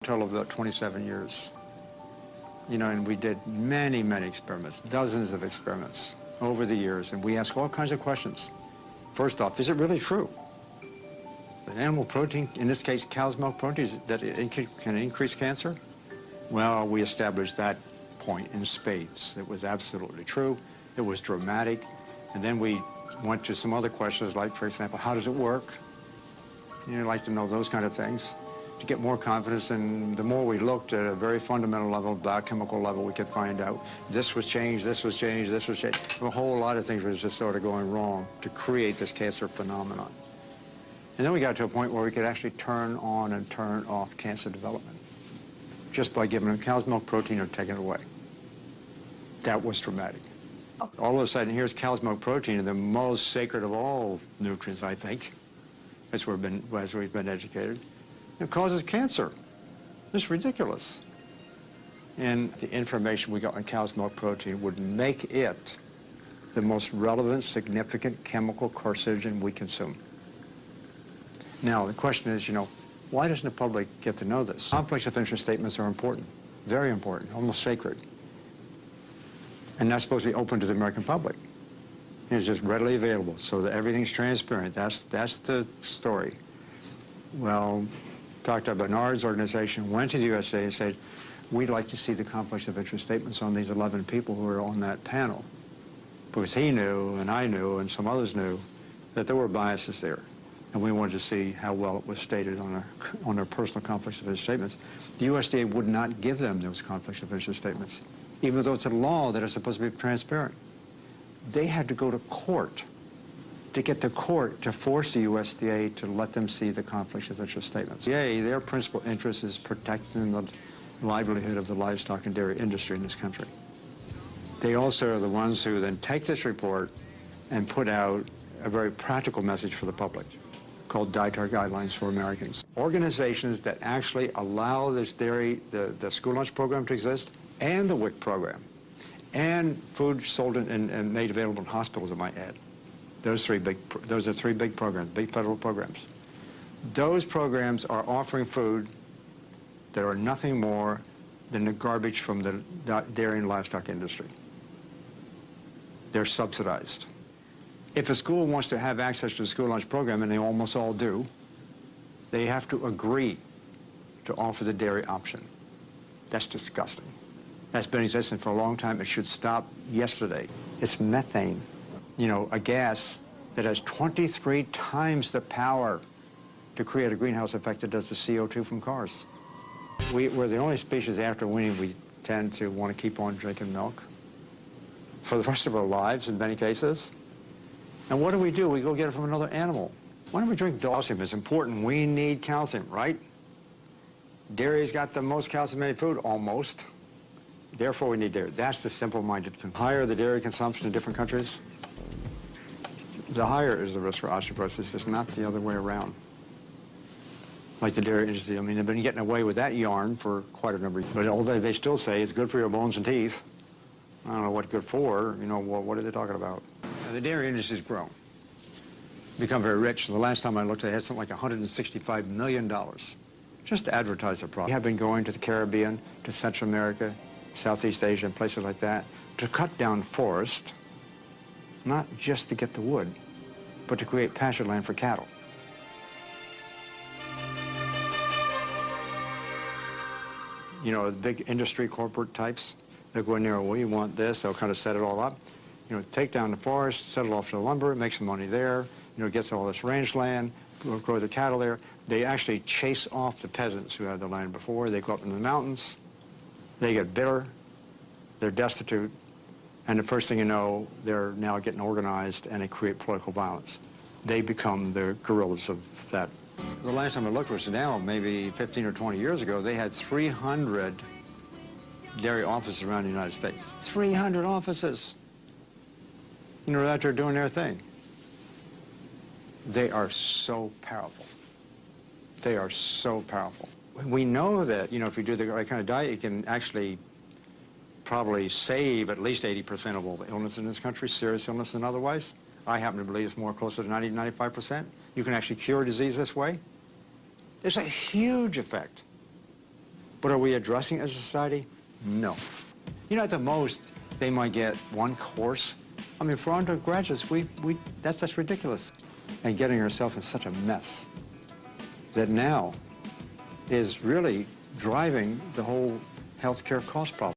total of about 27 years. You know, and we did many, many experiments, dozens of experiments over the years, and we asked all kinds of questions. First off, is it really true that animal protein, in this case cow's milk protein, that it can increase cancer? Well, we established that point in spades. It was absolutely true. It was dramatic. And then we went to some other questions, like, for example, how does it work? You'd like to know those kind of things to get more confidence. And the more we looked at a very fundamental level, biochemical level, we could find out this was changed, this was changed, this was changed. A whole lot of things was just sort of going wrong to create this cancer phenomenon. And then we got to a point where we could actually turn on and turn off cancer development just by giving them cow's milk protein or taking it away. That was dramatic. All of a sudden, here's cow's milk protein, the most sacred of all nutrients, I think, as we've been educated. It causes cancer. It's ridiculous. And the information we got on cow's milk protein would make it the most relevant, significant chemical carcinogen we consume. Now, the question is, you know, why doesn't the public get to know this? Conflicts of interest statements are important, very important, almost sacred. And that's supposed to be open to the American public. It's just readily available, so that everything's transparent. That's the story. Well, Dr. Bernard's organization went to the USA and said, we'd like to see the conflicts of interest statements on these 11 people who were on that panel. Because he knew, and I knew, and some others knew, that there were biases there. And we wanted to see how well it was stated on their personal conflicts of interest statements. The USDA would not give them those conflicts of interest statements, even though it's a law that is supposed to be transparent. They had to go to court to get the court to force the USDA to let them see the conflicts of interest statements. Their principal interest is protecting the livelihood of the livestock and dairy industry in this country. They also are the ones who then take this report and put out a very practical message for the public called Dietary Guidelines for Americans. Organizations that actually allow this dairy, the school lunch program to exist, and the WIC program, and food sold and made available in hospitals, I might add. Those are three big programs, big federal programs. Those programs are offering food that are nothing more than the garbage from the dairy and livestock industry. They're subsidized. If a school wants to have access to the school lunch program, and they almost all do, they have to agree to offer the dairy option. That's disgusting. That's been existing for a long time. It should stop yesterday. It's methane, you know, a gas that has 23 times the power to create a greenhouse effect that does the CO2 from cars. We're the only species after weaning we tend to want to keep on drinking milk for the rest of our lives in many cases. And what do? We go get it from another animal. Why don't we drink calcium? It's important. We need calcium, right? Dairy's got the most calcium-added food, almost. Therefore, we need dairy. That's the simple-minded. The higher the dairy consumption in different countries, the higher is the risk for osteoporosis. It's not the other way around. Like the dairy industry, I mean, they've been getting away with that yarn for quite a number of years. But although they still say it's good for your bones and teeth, I don't know what good for, you know, what are they talking about? Now, the dairy industry's grown, become very rich. The last time I looked, they had something like $165 million just to advertise their product. We have been going to the Caribbean, to Central America, Southeast Asia, and places like that, to cut down forest, not just to get the wood, but to create pasture land for cattle. You know, the big industry corporate types, they'll go in there, well, you want this, they'll kind of set it all up. You know, take down the forest, sell it off to the lumber, make some money there, you know, gets all this ranch land, grow the cattle there. They actually chase off the peasants who had the land before. They go up in the mountains, they get bitter, they're destitute, and the first thing you know, they're now getting organized and they create political violence. They become the guerrillas of that. The last time I looked was now, maybe 15 or 20 years ago, they had 300 dairy offices around the United States. 300 offices. You know, out there doing their thing. They are so powerful. They are so powerful. We know that, you know, if you do the right kind of diet, you can actually probably save at least 80% of all the illness in this country, serious illness and otherwise. I happen to believe it's more closer to 90 to 95%. You can actually cure disease this way. There's a huge effect But are we addressing it as a society? No. You know, at the most, they might get one course. I mean, for undergraduates, that's ridiculous. And getting ourselves in such a mess that now is really driving the whole healthcare cost problem.